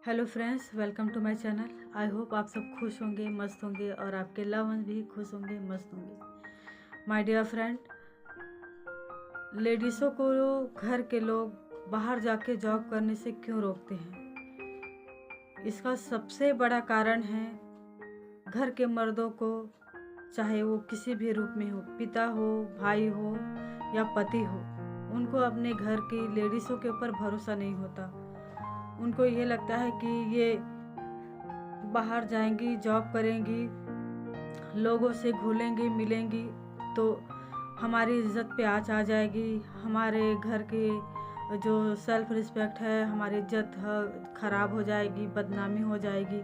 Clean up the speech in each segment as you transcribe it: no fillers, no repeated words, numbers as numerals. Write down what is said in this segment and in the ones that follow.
Hello friends, welcome to my channel. I hope आप सब खुश होंगे, मस्त होंगे और आपके लव वंस भी खुश होंगे, मस्त होंगे। माय डियर फ्रेंड, लेडीज़ों को घर के लोग बाहर जाके जॉब करने से क्यों रोकते हैं? इसका सबसे बड़ा कारण है घर के मर्दों को, चाहे वो किसी भी रूप में हो, पिता हो, भाई हो या पति हो, उनको अपने घर की लेडीज़ों के ऊपर भरोसा नहीं होता। उनको ये लगता है कि ये बाहर जाएंगी, जॉब करेंगी, लोगों से घुलेंगी मिलेंगी तो हमारी इज्जत पे आँच आ जाएगी, हमारे घर की जो सेल्फ रिस्पेक्ट है, हमारी इज्जत ख़राब हो जाएगी, बदनामी हो जाएगी,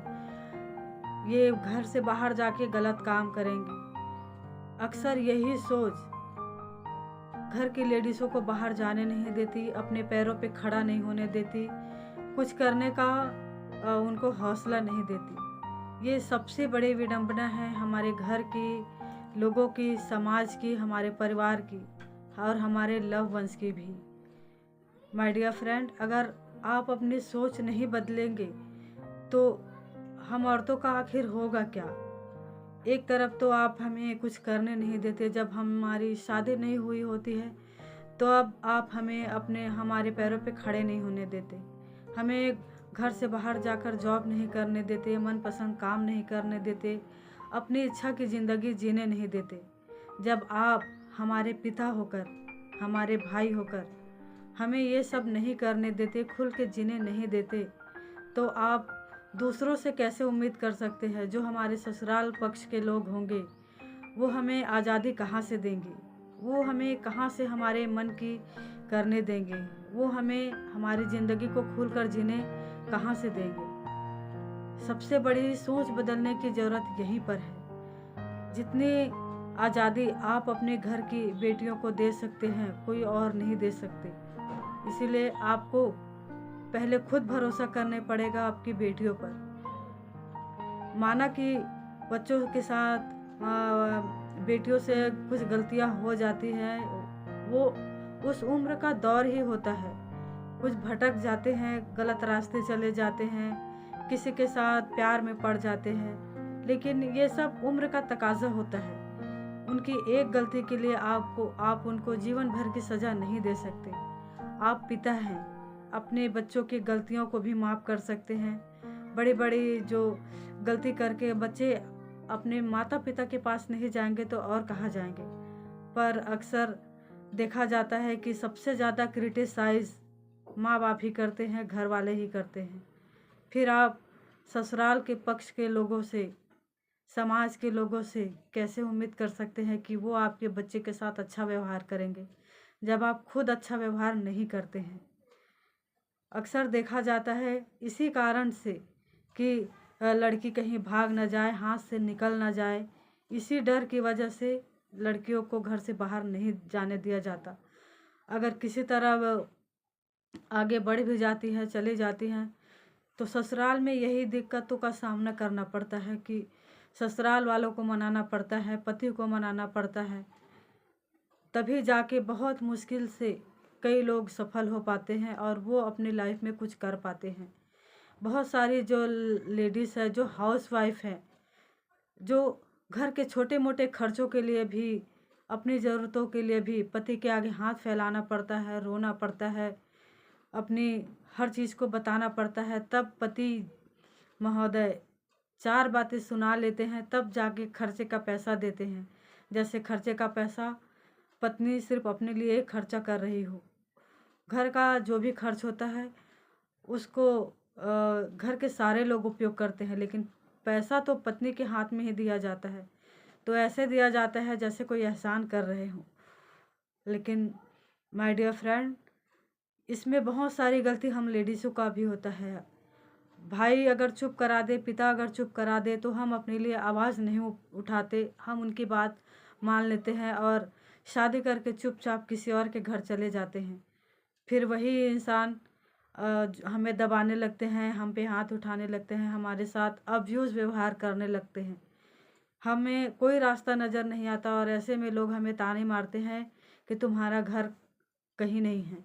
ये घर से बाहर जाके गलत काम करेंगी। अक्सर यही सोच घर की लेडीज़ों को बाहर जाने नहीं देती, अपने पैरों पे खड़ा नहीं होने देती, कुछ करने का उनको हौसला नहीं देती। ये सबसे बड़ी विडंबना है हमारे घर की, लोगों की, समाज की, हमारे परिवार की और हमारे लव वंस की भी। माय डियर फ्रेंड, अगर आप अपनी सोच नहीं बदलेंगे तो हम औरतों का आखिर होगा क्या? एक तरफ तो आप हमें कुछ करने नहीं देते, जब हमारी शादी नहीं हुई होती है तो अब आप हमें हमारे पैरों पे खड़े नहीं होने देते, हमें घर से बाहर जाकर जॉब नहीं करने देते, मनपसंद काम नहीं करने देते, अपनी इच्छा की ज़िंदगी जीने नहीं देते। जब आप हमारे पिता होकर, हमारे भाई होकर हमें ये सब नहीं करने देते, खुल के जीने नहीं देते, तो आप दूसरों से कैसे उम्मीद कर सकते हैं? जो हमारे ससुराल पक्ष के लोग होंगे वो हमें आज़ादी कहाँ से देंगे? वो हमें कहाँ से हमारे मन की करने देंगे? वो हमें हमारी ज़िंदगी को खुल कर जीने कहाँ से देंगे? सबसे बड़ी सोच बदलने की ज़रूरत यहीं पर है। जितनी आज़ादी आप अपने घर की बेटियों को दे सकते हैं, कोई और नहीं दे सकते। इसीलिए आपको पहले खुद भरोसा करने पड़ेगा आपकी बेटियों पर। माना कि बच्चों के साथ बेटियों से कुछ गलतियां हो जाती हैं, वो उस उम्र का दौर ही होता है, कुछ भटक जाते हैं, गलत रास्ते चले जाते हैं, किसी के साथ प्यार में पड़ जाते हैं, लेकिन ये सब उम्र का तकाजा होता है। उनकी एक गलती के लिए आप उनको जीवन भर की सज़ा नहीं दे सकते। आप पिता हैं, अपने बच्चों की गलतियों को भी माफ़ कर सकते हैं। बड़ी बड़ी जो गलती करके बच्चे अपने माता पिता के पास नहीं जाएंगे तो और कहाँ जाएंगे? पर अक्सर देखा जाता है कि सबसे ज़्यादा क्रिटिसाइज़ माँ बाप ही करते हैं, घर वाले ही करते हैं। फिर आप ससुराल के पक्ष के लोगों से, समाज के लोगों से कैसे उम्मीद कर सकते हैं कि वो आपके बच्चे के साथ अच्छा व्यवहार करेंगे, जब आप खुद अच्छा व्यवहार नहीं करते हैं? अक्सर देखा जाता है इसी कारण से कि लड़की कहीं भाग ना जाए, हाथ से निकल ना जाए, इसी डर की वजह से लड़कियों को घर से बाहर नहीं जाने दिया जाता। अगर किसी तरह वो आगे बढ़ भी जाती है, चली जाती हैं, तो ससुराल में यही दिक्कतों का सामना करना पड़ता है कि ससुराल वालों को मनाना पड़ता है, पति को मनाना पड़ता है, तभी जाके बहुत मुश्किल से कई लोग सफल हो पाते हैं और वो अपनी लाइफ में कुछ कर पाते हैं। बहुत सारी जो लेडीज़ है, जो हाउस वाइफ है, जो घर के छोटे मोटे खर्चों के लिए भी, अपनी ज़रूरतों के लिए भी पति के आगे हाथ फैलाना पड़ता है, रोना पड़ता है, अपनी हर चीज़ को बताना पड़ता है, तब पति महोदय चार बातें सुना लेते हैं, तब जाके खर्चे का पैसा देते हैं। जैसे खर्चे का पैसा पत्नी सिर्फ अपने लिए खर्चा कर रही हो। घर का जो भी खर्च होता है उसको घर के सारे लोग उपयोग करते हैं, लेकिन पैसा तो पत्नी के हाथ में ही दिया जाता है, तो ऐसे दिया जाता है जैसे कोई एहसान कर रहे हों। लेकिन माय डियर फ्रेंड, इसमें बहुत सारी गलती हम लेडीज़ों का भी होता है। भाई अगर चुप करा दे, पिता अगर चुप करा दे, तो हम अपने लिए आवाज़ नहीं उठाते, हम उनकी बात मान लेते हैं और शादी करके चुपचाप किसी और के घर चले जाते हैं। फिर वही इंसान हमें दबाने लगते हैं, हम पे हाथ उठाने लगते हैं, हमारे साथ अब्यूज़ व्यवहार करने लगते हैं। हमें कोई रास्ता नज़र नहीं आता और ऐसे में लोग हमें ताने मारते हैं कि तुम्हारा घर कहीं नहीं है।